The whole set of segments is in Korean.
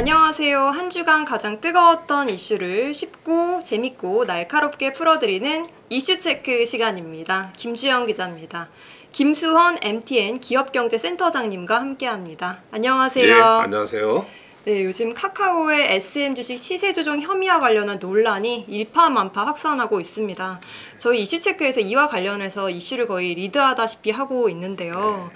안녕하세요. 한 주간 가장 뜨거웠던 이슈를 쉽고 재밌고 날카롭게 풀어드리는 이슈체크 시간입니다. 김주영 기자입니다. 김수헌 MTN 기업경제센터장님과 함께합니다. 안녕하세요. 예, 안녕하세요. 네, 요즘 카카오의 SM 주식 시세 조정 혐의와 관련한 논란이 일파만파 확산하고 있습니다. 저희 이슈체크에서 이와 관련해서 이슈를 거의 리드하다시피 하고 있는데요.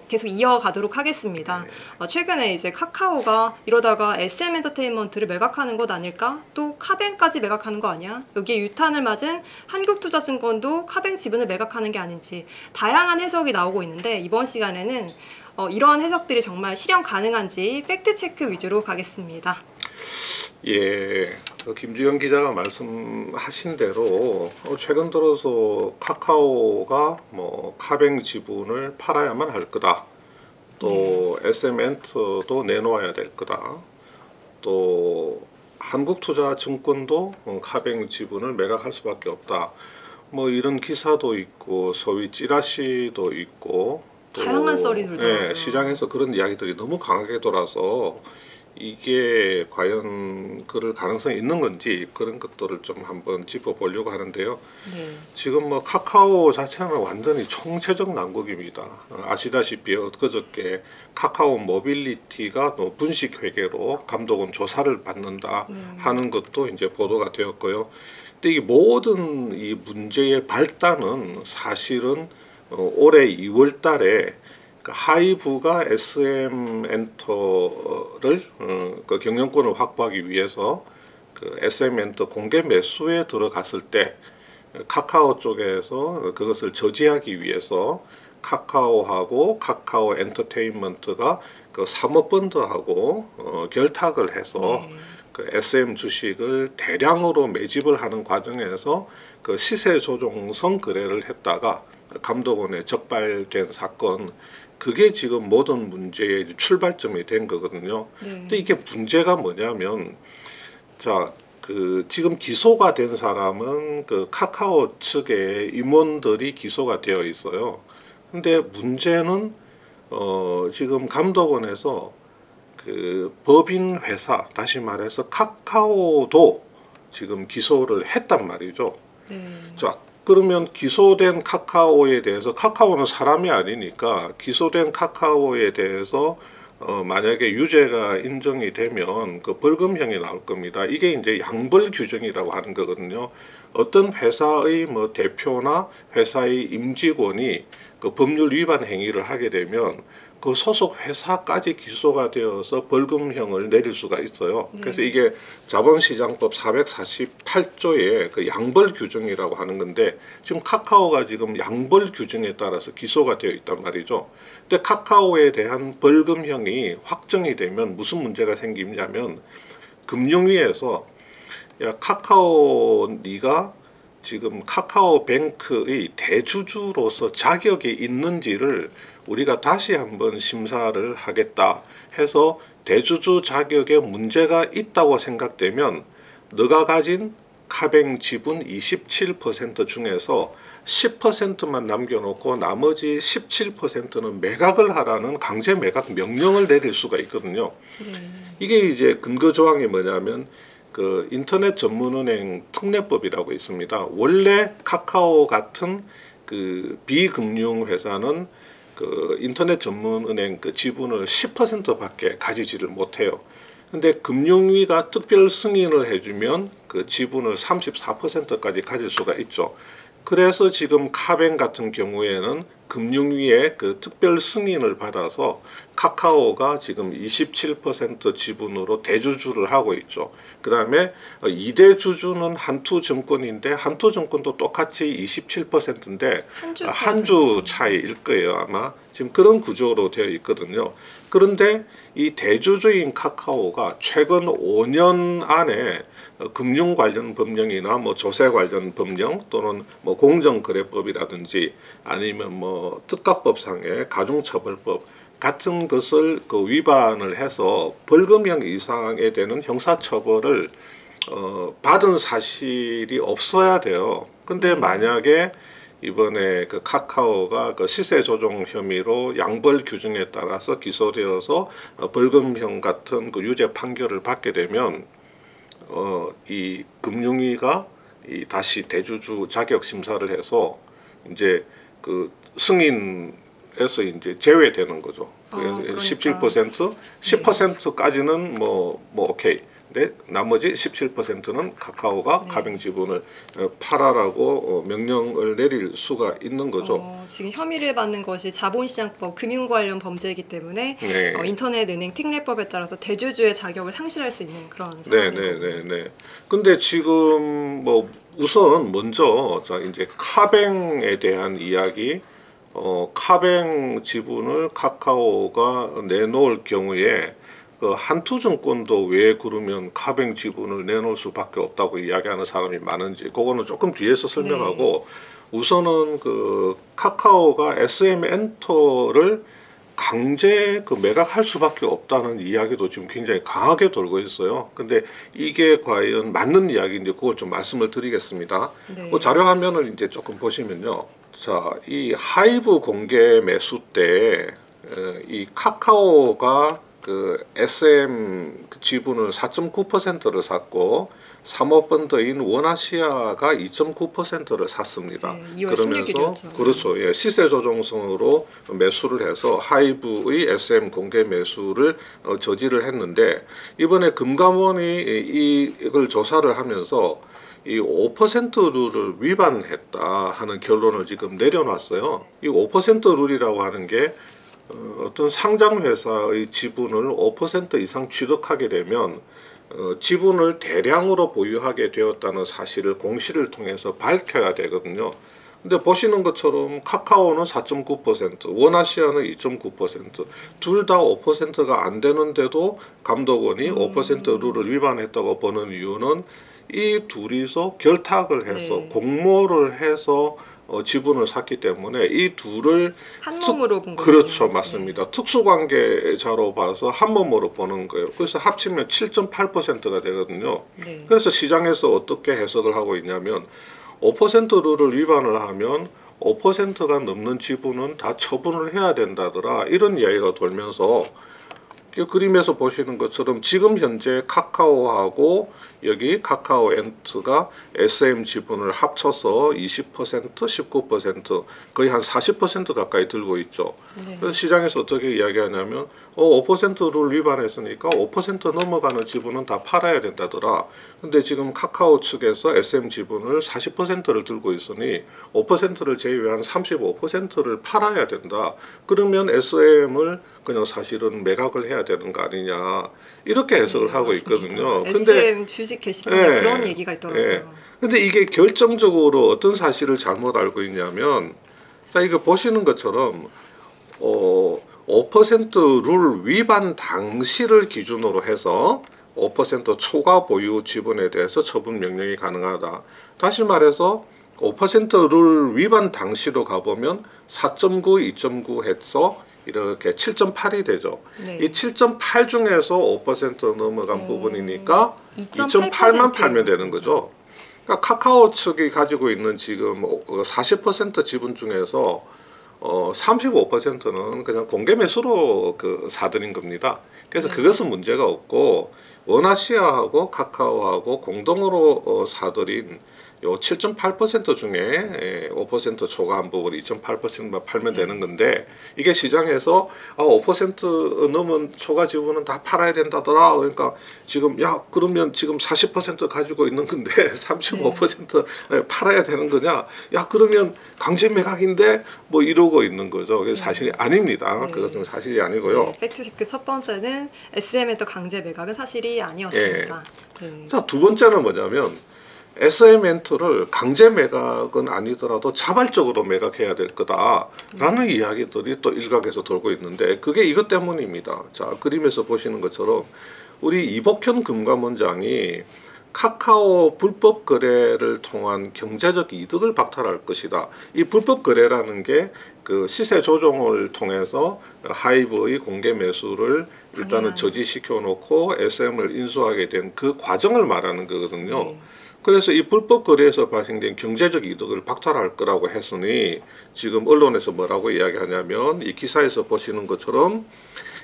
계속 이어가도록 하겠습니다. 최근에 이제 카카오가 이러다가 SM엔터테인먼트를 매각하는 것 아닐까? 또 카뱅까지 매각하는 거 아니야? 여기에 유탄을 맞은 한국투자증권도 카뱅 지분을 매각하는 게 아닌지 다양한 해석이 나오고 있는데, 이번 시간에는 이러한 해석들이 정말 실현 가능한지 팩트체크 위주로 가겠습니다. 예, 김주영 기자가 말씀하신 대로 최근 들어서 카카오가 카뱅 지분을 팔아야만 할 거다. 또 SM엔터도 내놓아야 될 거다. 또 한국투자증권도 카뱅 지분을 매각할 수밖에 없다. 이런 기사도 있고 소위 찌라시도 있고 다양한 썰이 돌더라고요. 네, 시장에서 그런 이야기들이 너무 강하게 돌아서 이게 과연 그럴 가능성이 있는 건지 그런 것들을 좀 한번 짚어보려고 하는데요. 네. 지금 카카오 자체는 완전히 총체적 난국입니다. 아시다시피 엊그저께 카카오 모빌리티가 분식 회계로 감독원 조사를 받는다 하는 것도 이제 보도가 되었고요. 근데 이 모든 이 문제의 발단은 사실은 올해 2월 달에 하이브가 SM엔터를 그 경영권을 확보하기 위해서 그 SM엔터 공개 매수에 들어갔을 때 카카오 쪽에서 그것을 저지하기 위해서 카카오하고 카카오 엔터테인먼트가 그 사모펀드하고 결탁을 해서 그 SM 주식을 대량으로 매집을 하는 과정에서 그 시세 조종성 거래를 했다가 감독원에 적발된 사건, 그게 지금 모든 문제의 출발점이 된 거거든요. 근데 이게 문제가 뭐냐면, 지금 기소가 된 사람은 그 카카오 측의 임원들이 기소가 되어 있어요. 근데 문제는 지금 감독원에서 그 법인 회사, 다시 말해서 카카오도 지금 기소를 했단 말이죠. 그러면 기소된 카카오에 대해서, 카카오는 사람이 아니니까 기소된 카카오에 대해서 만약에 유죄가 인정이 되면 그 벌금형이 나올 겁니다. 이게 이제 양벌 규정이라고 하는 거거든요. 어떤 회사의 대표나 회사의 임직원이 그 법률 위반 행위를 하게 되면 그 소속 회사까지 기소가 되어서 벌금형을 내릴 수가 있어요. 그래서 이게 자본시장법 448조의 그 양벌 규정이라고 하는 건데, 지금 카카오가 지금 양벌 규정에 따라서 기소가 되어 있단 말이죠. 근데 카카오에 대한 벌금형이 확정이 되면 무슨 문제가 생기냐면, 금융위에서 야, 카카오 네가 지금 카카오뱅크의 대주주로서 자격이 있는지를 우리가 다시 한번 심사를 하겠다 해서, 대주주 자격에 문제가 있다고 생각되면 너가 가진 카뱅 지분 27% 중에서 10%만 남겨놓고 나머지 17%는 매각을 하라는 강제 매각 명령을 내릴 수가 있거든요. 이게 이제 근거 조항이 뭐냐면 그 인터넷 전문은행 특례법이라고 있습니다. 원래 카카오 같은 그 비금융 회사는 그 인터넷 전문은행 그 지분을 10%밖에 가지지를 못해요. 근데 금융위가 특별 승인을 해주면 그 지분을 34%까지 가질 수가 있죠. 그래서 지금 카뱅 같은 경우에는 금융위의 그 특별 승인을 받아서 카카오가 지금 27% 지분으로 대주주를 하고 있죠. 그 다음에 2대 주주는 한투증권인데, 한투증권도 똑같이 27%인데 한 주 차이일 거예요 아마. 지금 그런 구조로 되어 있거든요. 그런데 이 대주주인 카카오가 최근 5년 안에 금융 관련 법령이나 조세 관련 법령 또는 공정거래법이라든지 아니면 특가법상의 가중처벌법 같은 것을 그 위반을 해서 벌금형 이상에 되는 형사처벌을 받은 사실이 없어야 돼요. 근데 만약에 이번에 그 카카오가 그 시세 조정 혐의로 양벌 규정에 따라서 기소되어서 벌금형 같은 그 유죄 판결을 받게 되면 이 금융위가 다시 대주주 자격 심사를 해서 이제 그 승인에서 이제 제외되는 거죠. 그러니까. 17%, 10%까지는 뭐 오케이. 근데 나머지 17%는 카카오가 가맹 지분을 팔아라고 명령을 내릴 수가 있는 거죠. 지금 혐의를 받는 것이 자본시장법 금융 관련 범죄이기 때문에 네. 인터넷 은행 특례법에 따라서 대주주의 자격을 상실할 수 있는 그런 상황이죠. 네네네네. 근데 지금 뭐 우선 먼저 자 이제 카뱅에 대한 이야기. 카뱅 지분을 카카오가 내놓을 경우에 그 한투증권도 왜 그러면 카뱅 지분을 내놓을 수밖에 없다고 이야기하는 사람이 많은지 그거는 조금 뒤에서 설명하고 우선은 그 카카오가 SM엔터를 강제 그 매각할 수밖에 없다는 이야기도 지금 굉장히 강하게 돌고 있어요. 근데 이게 과연 맞는 이야기인지 그걸 좀 말씀을 드리겠습니다. 그 자료 화면을 이제 조금 보시면요. 자, 이 하이브 공개 매수 때 이 카카오가 그 SM 지분을 4.9%를 샀고 사모펀드인 원아시아가 2.9%를 샀습니다. 2월 그러면서 16일이었죠. 그렇죠. 예, 시세 조정성으로 매수를 해서 하이브의 SM 공개 매수를 저지를 했는데 이번에 금감원이 이걸 조사를 하면서 이 5% 룰을 위반했다 하는 결론을 지금 내려놨어요. 이 5% 룰이라고 하는 게 어떤 상장 회사의 지분을 5% 이상 취득하게 되면 지분을 대량으로 보유하게 되었다는 사실을 공시를 통해서 밝혀야 되거든요. 근데 보시는 것처럼 카카오는 4.9%, 원아시아는 2.9%, 둘 다 5%가 안 되는데도 감독원이 5% 룰을 위반했다고 보는 이유는 이 둘이서 결탁을 해서 공모를 해서 지분을 샀기 때문에 이 둘을 한 몸으로 본 거죠. 그렇죠, 맞습니다. 특수관계자로 봐서 한 몸으로 보는 거예요. 그래서 합치면 7.8%가 되거든요. 그래서 시장에서 어떻게 해석을 하고 있냐면 5% 룰을 위반을 하면 5%가 넘는 지분은 다 처분을 해야 된다더라 이런 이야기가 돌면서 그림에서 보시는 것처럼 지금 현재 카카오하고 여기 카카오엔트가 SM 지분을 합쳐서 20%, 19% 거의 한 40% 가까이 들고 있죠. 그래서 시장에서 어떻게 이야기하냐면 5%를 위반했으니까 5% 넘어가는 지분은 다 팔아야 된다더라. 근데 지금 카카오 측에서 SM 지분을 40%를 들고 있으니 5%를 제외한 35%를 팔아야 된다. 그러면 SM을 그냥 사실은 매각을 해야 되는 거 아니냐 이렇게 해석을 하고 있거든요. 근데 SM 주식 게시판에 그런 얘기가 있더라고요. 근데 이게 결정적으로 어떤 사실을 잘못 알고 있냐면 자 이거 보시는 것처럼 5%룰 위반 당시를 기준으로 해서 5% 초과 보유 지분에 대해서 처분 명령이 가능하다. 다시 말해서 5%룰 위반 당시로 가보면 4.9, 2.9 해서 이렇게 7.8이 되죠. 이 7.8 중에서 5% 넘어간 부분이니까 2.8만 팔면 되는 거죠. 그러니까 카카오 측이 가지고 있는 지금 40% 지분 중에서 35%는 그냥 공개 매수로 사들인 겁니다. 그래서 그것은 문제가 없고 원아시아하고 카카오하고 공동으로 사들인 요 7.8% 중에 5% 초과한 부분 2.8%만 팔면 되는 건데 이게 시장에서 5% 넘은 초과 지분은 다 팔아야 된다더라. 그러니까 지금 그러면 지금 40% 가지고 있는 건데 35% 팔아야 되는 거냐? 그러면 강제 매각인데 뭐 이러고 있는 거죠. 그게 사실이 아닙니다. 그것은 사실이 아니고요. 팩트체크 첫 번째는 SM엔터 강제 매각은 사실이 아니었습니다. 자, 두 번째는 뭐냐면 SM엔터를 강제 매각은 아니더라도 자발적으로 매각해야 될 거다라는 이야기들이 또 일각에서 돌고 있는데 그게 이것 때문입니다. 자, 그림에서 보시는 것처럼 우리 이복현 금감원장이 카카오 불법 거래를 통한 경제적 이득을 박탈할 것이다. 이 불법 거래라는 게 그 시세 조정을 통해서 하이브의 공개 매수를 일단은 저지시켜 놓고 SM을 인수하게 된 그 과정을 말하는 거거든요. 그래서 이 불법 거래에서 발생된 경제적 이득을 박탈할 거라고 했으니 지금 언론에서 뭐라고 이야기하냐면 이 기사에서 보시는 것처럼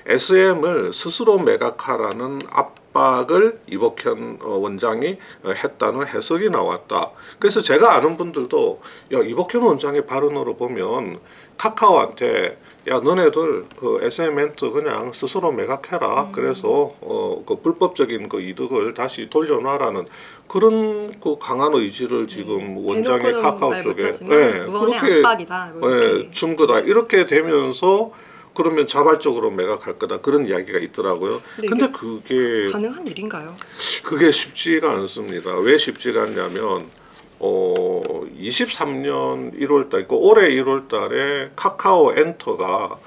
SM을 스스로 매각하라는 압박을 이복현 원장이 했다는 해석이 나왔다. 그래서 제가 아는 분들도 야, 이복현 원장의 발언으로 보면 카카오한테 야, 너네들 그 SM엔트 그냥 스스로 매각해라. 그래서 그 불법적인 그 이득을 다시 돌려놔라는 그런 그 강한 의지를 지금 원장의 대놓고는 카카오 말 쪽에 못하지만 무언의 그렇게 압박이다. 뭐 이렇게 준 거다. 이렇게 되면서 그러면 자발적으로 매각할 거다. 그런 이야기가 있더라고요. 근데 그게 가능한 일인가요? 그게 쉽지가 않습니다. 왜 쉽지가 않냐면 23년 1월 달, 올해 1월 달에 카카오 엔터가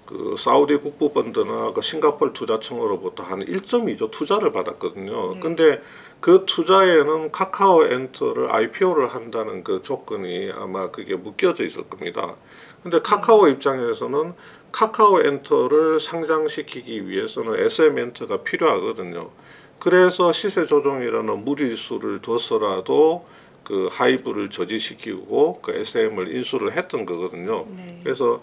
그 사우디 국부펀드나 그 싱가포르 투자청으로부터 한 1.2조 투자를 받았거든요. 네. 근데 그 투자에는 카카오 엔터를 IPO를 한다는 그 조건이 아마 그게 묶여져 있을 겁니다. 근데 카카오 입장에서는 카카오 엔터를 상장시키기 위해서는 SM 엔터가 필요하거든요. 그래서 시세 조정이라는 무리수를 둬서라도 그 하이브를 저지시키고 그 SM을 인수를 했던 거거든요. 네. 그래서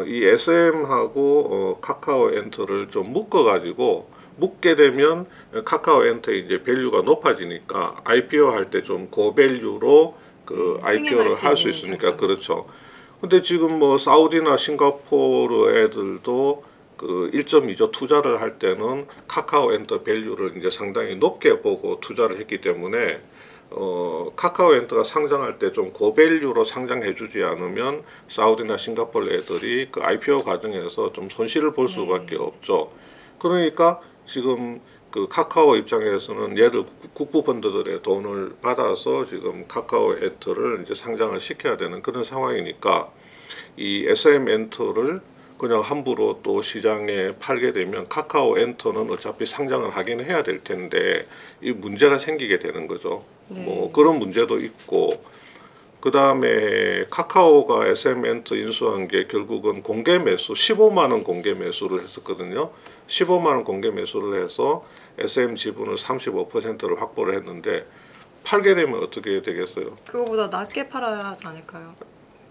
이 SM하고 카카오 엔터를 좀 묶어가지고 묶게 되면 카카오 엔터의 이제 밸류가 높아지니까 IPO 할 때 좀 고밸류로 그 IPO를 할 수 있으니까 그렇죠. 근데 지금 뭐 사우디나 싱가포르 애들도 그 1.2조 투자를 할 때는 카카오 엔터 밸류를 이제 상당히 높게 보고 투자를 했기 때문에 카카오 엔터가 상장할 때 좀 고밸류로 상장해주지 않으면 사우디나 싱가포르 애들이 그 IPO 과정에서 좀 손실을 볼 수밖에 없죠. 그러니까 지금 그 카카오 입장에서는 얘를 국부펀드들의 돈을 받아서 지금 카카오 엔터를 이제 상장을 시켜야 되는 그런 상황이니까 이 SM 엔터를 그냥 함부로 또 시장에 팔게 되면 카카오 엔터는 어차피 상장을 하긴 해야 될 텐데 이 문제가 생기게 되는 거죠. 네. 뭐 그런 문제도 있고 그 다음에 카카오가 SM 엔터 인수한 게 결국은 공개 매수 15만 원 공개 매수를 했었거든요. 15만 원 공개 매수를 해서 SM 지분을 35%를 확보를 했는데 팔게 되면 어떻게 되겠어요? 그거보다 낮게 팔아야 하지 않을까요?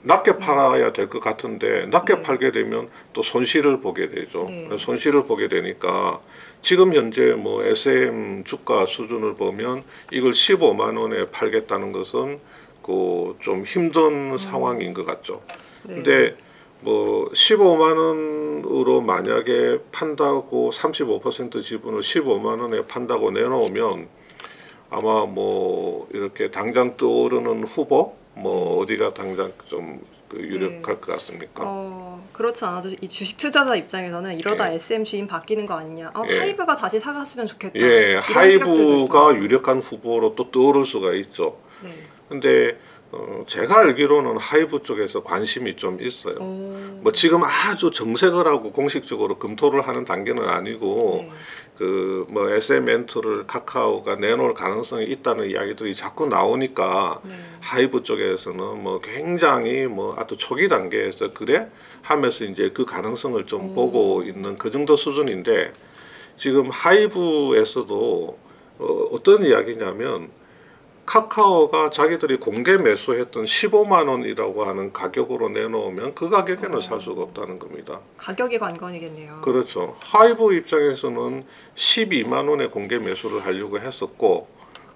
낮게 팔아야 될 것 같은데 낮게 네. 팔게 되면 또 손실을 보게 되죠. 네. 손실을 보게 되니까 지금 현재 뭐 SM 주가 수준을 보면 이걸 15만 원에 팔겠다는 것은 그 좀 힘든 상황인 것 같죠. 네. 근데 뭐 15만 원으로 만약에 판다고 35% 지분을 15만 원에 판다고 내놓으면 아마 뭐 이렇게 당장 떠오르는 후보 뭐 어디가 당장 좀 그 유력할 것 같습니까? 그렇지 않아도 이 주식 투자자 입장에서는 이러다 예. SM 주인 바뀌는 거 아니냐. 예. 하이브가 다시 사갔으면 좋겠다. 예, 이런 시각들도 하이브가 있더라고요. 유력한 후보로 또 떠오를 수가 있죠. 네. 근데 제가 알기로는 하이브 쪽에서 관심이 좀 있어요. 뭐 지금 아주 정색을 하고 공식적으로 검토를 하는 단계는 아니고 네. 그 뭐 SM 엔터를 카카오가 내놓을 가능성이 있다는 이야기들이 자꾸 나오니까 네. 하이브 쪽에서는 뭐 굉장히 뭐 아주 초기 단계에서 그래 하면서 이제 그 가능성을 좀 보고 있는 그 정도 수준인데 지금 하이브에서도 어떤 이야기냐면 카카오가 자기들이 공개 매수했던 15만 원이라고 하는 가격으로 내놓으면 그 가격에는 살 수가 없다는 겁니다. 가격이 관건이겠네요. 그렇죠. 하이브 입장에서는 12만 원에 공개 매수를 하려고 했었고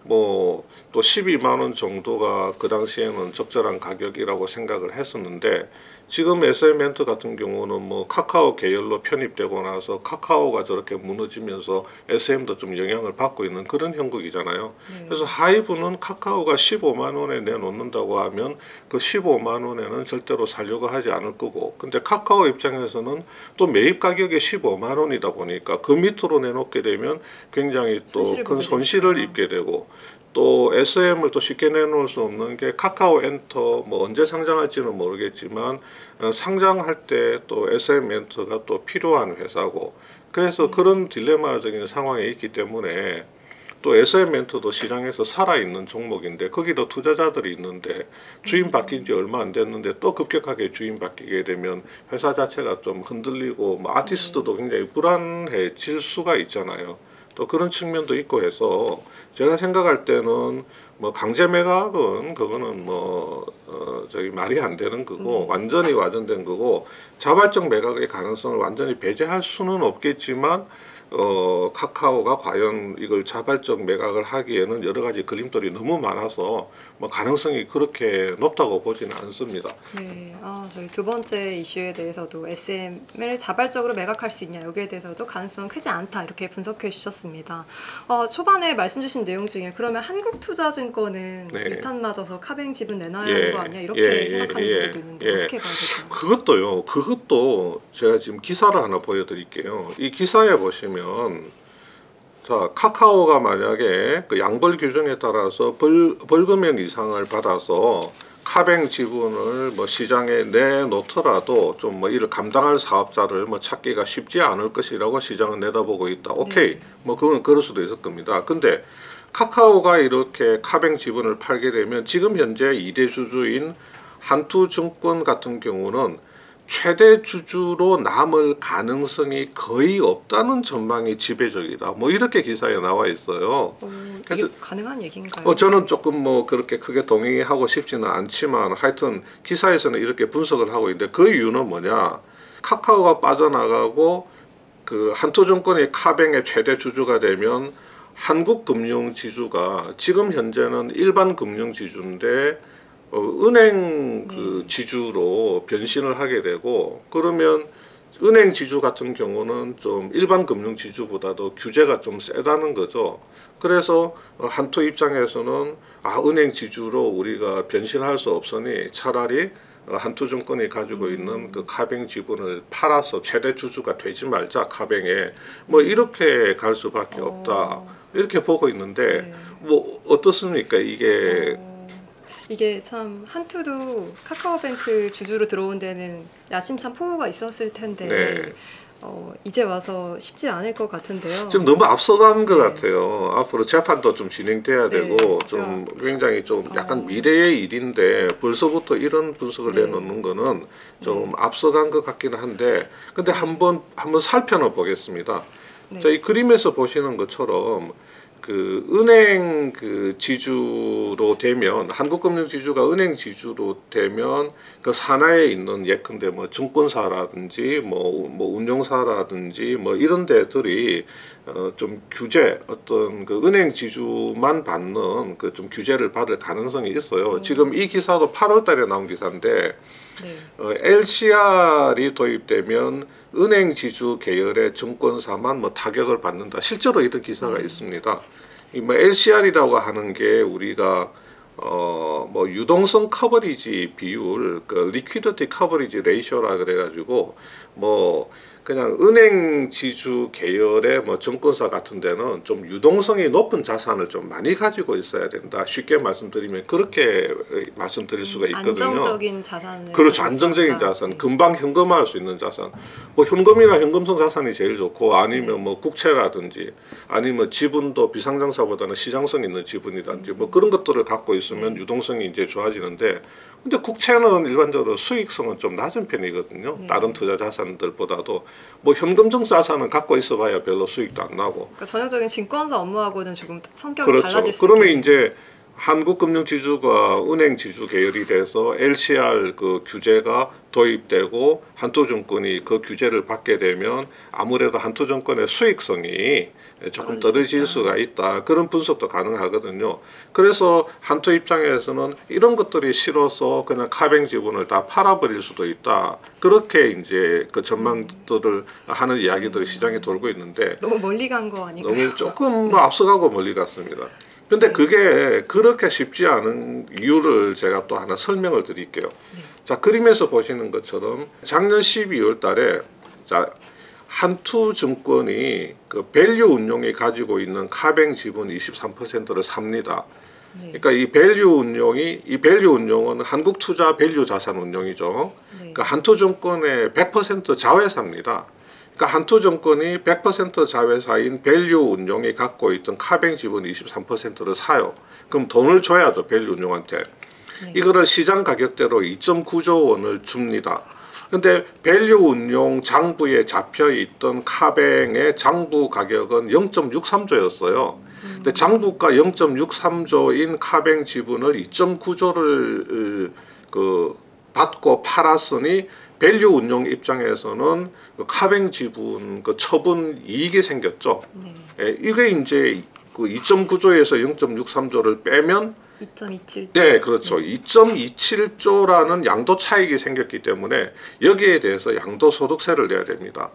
뭐 또 12만 원 정도가 그 당시에는 적절한 가격이라고 생각을 했었는데 지금 SM엔터 같은 경우는 뭐 카카오 계열로 편입되고 나서 카카오가 저렇게 무너지면서 SM도 좀 영향을 받고 있는 그런 형국이잖아요. 네. 그래서 하이브는 카카오가 15만 원에 내놓는다고 하면 그 15만 원에는 절대로 살려고 하지 않을 거고 근데 카카오 입장에서는 또 매입 가격이 15만 원이다 보니까 그 밑으로 내놓게 되면 굉장히 또 큰 손실을 입게 되고 또 SM을 또 쉽게 내놓을 수 없는 게 카카오 엔터 뭐 언제 상장할지는 모르겠지만 상장할 때 또 SM 엔터가 또 필요한 회사고 그래서 그런 딜레마적인 상황에 있기 때문에 또 SM 엔터도 시장에서 살아있는 종목인데 거기도 투자자들이 있는데 주인 바뀐 지 얼마 안 됐는데 또 급격하게 주인 바뀌게 되면 회사 자체가 좀 흔들리고 뭐 아티스트도 굉장히 불안해질 수가 있잖아요. 또 그런 측면도 있고 해서 제가 생각할 때는 뭐 강제 매각은 그거는 뭐 저기 말이 안 되는 거고 완전히 와전된 거고 자발적 매각의 가능성을 완전히 배제할 수는 없겠지만 카카오가 과연 이걸 자발적 매각을 하기에는 여러 가지 그림들이 너무 많아서 뭐 가능성이 그렇게 높다고 보지는 않습니다. 네, 저희 두 번째 이슈에 대해서도 SM을 자발적으로 매각할 수 있냐 여기에 대해서도 가능성 크지 않다 이렇게 분석해 주셨습니다. 초반에 말씀 주신 내용 중에 그러면 한국투자증권은 네. 일탄 맞아서 카뱅 지분 내놔야 예, 하는 거 아니야 이렇게 예, 생각하는 예, 분들도 있는데 예. 어떻게 봐야 될까요? 그것도 제가 지금 기사를 하나 보여드릴게요. 이 기사에 보시면 자 카카오가 만약에 그 양벌 규정에 따라서 벌금형 이상을 받아서 카뱅 지분을 뭐 시장에 내놓더라도 좀 뭐 이를 감당할 사업자를 뭐 찾기가 쉽지 않을 것이라고 시장은 내다보고 있다. 오케이, 뭐 그건 그럴 수도 있을 겁니다. 근데 카카오가 이렇게 카뱅 지분을 팔게 되면 지금 현재 2대 주주인 한투증권 같은 경우는 최대 주주로 남을 가능성이 거의 없다는 전망이 지배적이다. 뭐 이렇게 기사에 나와 있어요. 이게 그래서 가능한 얘기인가요? 저는 조금 뭐 그렇게 크게 동의하고 싶지는 않지만 하여튼 기사에서는 이렇게 분석을 하고 있는데 그 이유는 뭐냐? 카카오가 빠져나가고 그 한투증권이 카뱅의 최대 주주가 되면 한국금융지주가 지금 현재는 일반 금융지주인데 은행 그 지주로 변신을 하게 되고 그러면 은행 지주 같은 경우는 좀 일반 금융 지주보다도 규제가 좀 세다는 거죠. 그래서 한투 입장에서는 은행 지주로 우리가 변신할 수 없으니 차라리 한투증권이 가지고 있는 그 카뱅 지분을 팔아서 최대 주주가 되지 말자 카뱅에 뭐 이렇게 갈 수밖에 없다 이렇게 보고 있는데 뭐 어떻습니까 이게 참 한투도 카카오뱅크 주주로 들어온 데는 야심찬 포부가 있었을 텐데 네. 이제 와서 쉽지 않을 것 같은데요. 지금 너무 앞서간 것 같아요. 앞으로 재판도 좀 진행돼야 네, 되고 그렇죠. 좀 굉장히 좀 약간 미래의 일인데 벌써부터 이런 분석을 내놓는 거는 좀 앞서간 것 같기는 한데 근데 한번 살펴는 보겠습니다. 자, 이 그림에서 보시는 것처럼 그 은행 그 지주로 되면 한국금융 지주가 은행 지주로 되면 그 산하에 있는 예컨대 뭐 증권사라든지 뭐 운용사라든지 뭐 이런 데들이 좀 규제 어떤 그 은행 지주만 받는 그 좀 규제를 받을 가능성이 있어요. 지금 이 기사도 8월달에 나온 기사인데 LCR이 도입되면 은행 지주 계열의 증권사만 뭐 타격을 받는다. 실제로 이런 기사가 있습니다. 이 뭐 LCR이라고 하는 게 우리가 뭐 유동성 커버리지 비율, 그 리퀴디티 커버리지 레이쇼라 그래가지고 뭐 그냥 은행 지주 계열의 뭐 증권사 같은 데는 좀 유동성이 높은 자산을 좀 많이 가지고 있어야 된다. 쉽게 말씀드리면 그렇게 말씀드릴 수가 있거든요. 안정적인 자산을 그렇죠. 안정적인 자산, 금방 현금화할 수 있는 자산. 뭐 현금이나 현금성 자산이 제일 좋고 아니면 뭐 국채라든지 아니면 지분도 비상장사보다는 시장성 있는 지분이라든지 뭐 그런 것들을 갖고 있으면 유동성이 이제 좋아지는데 근데 국채는 일반적으로 수익성은 좀 낮은 편이거든요. 다른 투자 자산들보다도 뭐 현금성 자산은 갖고 있어봐야 별로 수익도 안 나고. 그러니까 전형적인 증권사 업무하고는 조금 성격이 그렇죠. 달라질 수 그러면 있겠네요. 이제 한국금융지주가 은행 지주 계열이 돼서 LCR 그 규제가 도입되고 한투증권이 그 규제를 받게 되면 아무래도 한투증권의 수익성이 조금 떨어질 수가 있다. 그런 분석도 가능하거든요. 그래서 한투 입장에서는 이런 것들이 싫어서 그냥 카뱅 지분을 다 팔아버릴 수도 있다. 그렇게 이제 그 전망들을 하는 이야기들이 시장에 돌고 있는데 너무 멀리 간 거 아닌가요? 너무 조금 뭐 앞서가고 멀리 갔습니다. 근데 그게 그렇게 쉽지 않은 이유를 제가 또 하나 설명을 드릴게요. 자, 그림에서 보시는 것처럼 작년 12월 달에 자, 한투증권이 그 밸류 운용이 가지고 있는 카뱅 지분 23%를 삽니다. 그러니까 이 밸류 운용은 한국투자 밸류 자산 운용이죠. 그러니까 한투증권의 100% 자회사입니다. 그러니까 한투증권이 100% 자회사인 밸류 운용이 갖고 있던 카뱅 지분 23%를 사요. 그럼 돈을 줘야죠, 밸류 운용한테. 이거를 시장 가격대로 2.9조 원을 줍니다. 근데 밸류 운용 장부에 잡혀 있던 카뱅의 장부 가격은 0.63조였어요. 근데 장부가 0.63조인 카뱅 지분을 2.9조를 받고 팔았으니 밸류 운용 입장에서는 그 카뱅 지분 그 처분 이익이 생겼죠. 네. 예, 이게 이제 그 2.9조에서 0.63조를 빼면 2.27. 네, 그렇죠. 2.27조라는 양도 차익이 생겼기 때문에 여기에 대해서 양도소득세를 내야 됩니다.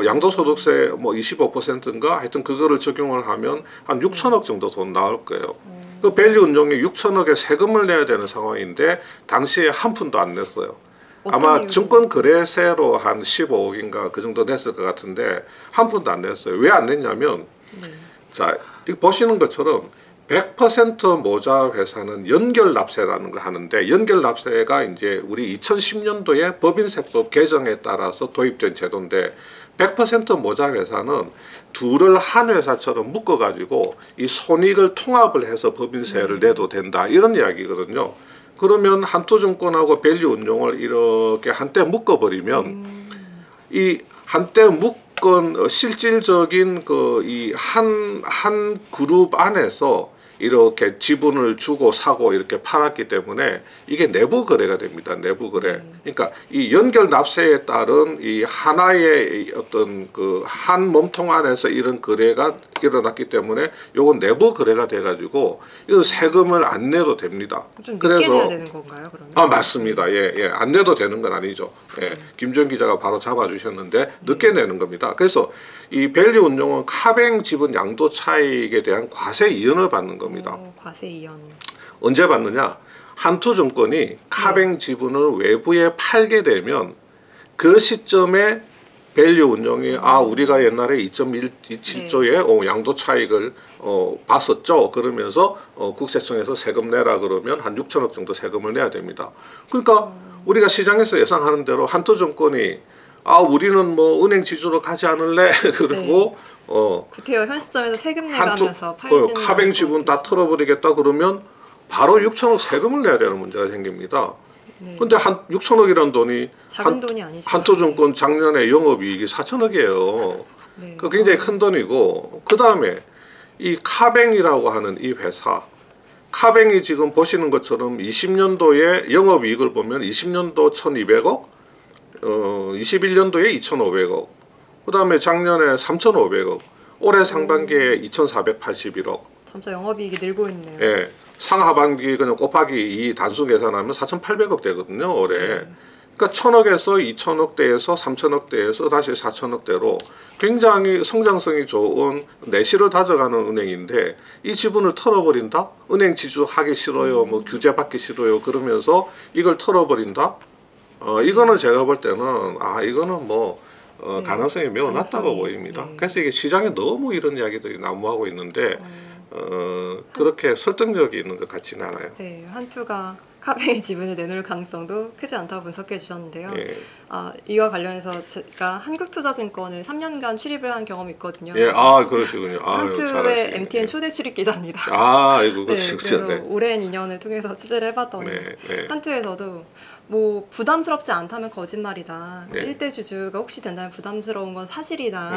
양도소득세 뭐 25%인가 하여튼 그거를 적용을 하면 한 6천억 정도 돈 나올 거예요. 그 밸류 운용에 6천억의 세금을 내야 되는 상황인데 당시에 한 푼도 안 냈어요. 아마 증권거래세로 한 15억인가 그 정도 냈을 것 같은데 한 푼도 안 냈어요. 왜 안 냈냐면 자, 보시는 것처럼 100% 모자 회사는 연결납세라는 걸 하는데 연결납세가 이제 우리 2010년도에 법인세법 개정에 따라서 도입된 제도인데 100% 모자 회사는 둘을 한 회사처럼 묶어가지고 이 손익을 통합을 해서 법인세를 내도 된다 이런 이야기거든요. 그러면 한투증권하고 밸류 운용을 이렇게 한때 묶어버리면 이 한때 묶은 실질적인 그 이 한 그룹 안에서 이렇게 지분을 주고 사고 이렇게 팔았기 때문에 이게 내부 거래가 됩니다. 내부 거래. 그러니까 이 연결 납세에 따른 이 하나의 어떤 그 한 몸통 안에서 이런 거래가 일어났기 때문에 요건 내부 거래가 돼가지고 이건 세금을 안 내도 됩니다. 좀 늦게 내야 되는 건가요, 그러면? 아, 맞습니다. 예, 예. 안 내도 되는 건 아니죠. 예. 김주현 기자가 바로 잡아주셨는데 늦게 내는 겁니다. 그래서 이 밸류 운용은 카뱅 지분 양도 차익에 대한 과세 이연을 받는 겁니다. 과세 이연. 언제 받느냐? 한투증권이 카뱅 지분을 외부에 팔게 되면 그 시점에 밸류 운용이 우리가 옛날에 2.27조의 양도 차익을 봤었죠. 그러면서 국세청에서 세금 내라 그러면 한 6천억 정도 세금을 내야 됩니다. 그러니까 우리가 시장에서 예상하는 대로 한투증권이 우리는 뭐 은행 지주로 가지 않을래 그리고 구태여 현 시점에서 세금 내가면서 팔지는 카뱅 지분 다 털어버리겠다 그러면 바로 6천억 세금을 내야 되는 문제가 생깁니다. 근데 한 6천억이라는 돈이 작은 돈이 아니죠. 한투증권 작년에 영업이익이 4천억이에요. 그 굉장히 큰 돈이고 그 다음에 이 카뱅이라고 하는 이 회사 카뱅이 지금 보시는 것처럼 20년도에 영업이익을 보면 20년도 1200억 21년도에 2,500억 그 다음에 작년에 3,500억 올해 상반기에 2,481억 점차 영업이익이 늘고 있네요. 예, 상하반기 그냥 곱하기 이 단순 계산하면 4,800억 되거든요 올해. 그러니까 1,000억에서 2,000억대에서 3,000억대에서 다시 4,000억대로 굉장히 성장성이 좋은 내실을 다져가는 은행인데 이 지분을 털어버린다? 은행 지주하기 싫어요, 뭐 규제 받기 싫어요 그러면서 이걸 털어버린다? 이거는 제가 볼 때는 이거는 뭐 가능성이 매우 낮다고 보입니다. 그래서 이게 시장에 너무 이런 이야기들이 난무하고 있는데 그렇게 설득력이 있는 것 같지는 않아요. 네, 한투가 카뱅의 지분을 내놓을 가능성도 크지 않다고 분석해 주셨는데요. 이와 관련해서 제가 한국투자증권을 3년간 출입을 한 경험이 있거든요. 예, 그러시군요. 한투의 MTN 초대 출입 기자입니다. 이거 그래서 오랜 인연을 통해서 취재를 해봤더니 한투에서도 뭐 부담스럽지 않다면 거짓말이다. 1대 주주가 혹시 된다면 부담스러운 건 사실이다.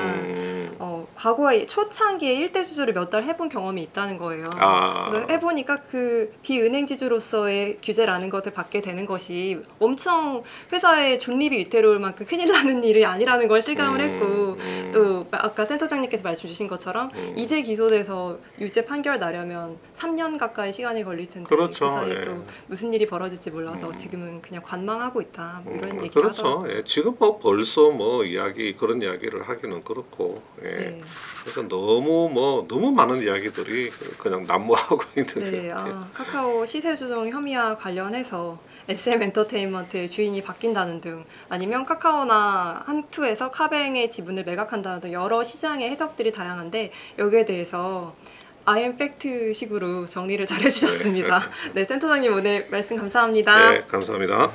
과거에 초창기에 1대 주주를 몇 달 해본 경험이 있다는 거예요. 그래서 해보니까 그 비은행지주로서의 규제라는 것을 받게 되는 것이 엄청 회사의 존립이 위태로울 만큼 큰일 나는 일이 아니라는 걸 실감을 했고 또 아까 센터장님께서 말씀 주신 것처럼 이제 기소돼서 유죄 판결 나려면 3년 가까이 시간이 걸릴 텐데 그렇죠. 그 사이에 또 무슨 일이 벌어질지 몰라서 지금은 그냥 관망하고 있다. 뭐 이런 얘기를 그렇죠. 지금 뭐 벌써 뭐 그런 이야기를 하기는 그렇고 그래서 너무 많은 이야기들이 그냥 난무하고 있는 것 같아요. 카카오 시세 조정 혐의와 관련해서 SM엔터테인먼트의 주인이 바뀐다는 등 아니면 카카오나 한투에서 카뱅의 지분을 매각한다는 등 여러 시장의 해석들이 다양한데 여기에 대해서 I am fact 식으로 정리를 잘 해주셨습니다. 네, 센터장님 오늘 말씀 감사합니다. 네, 감사합니다.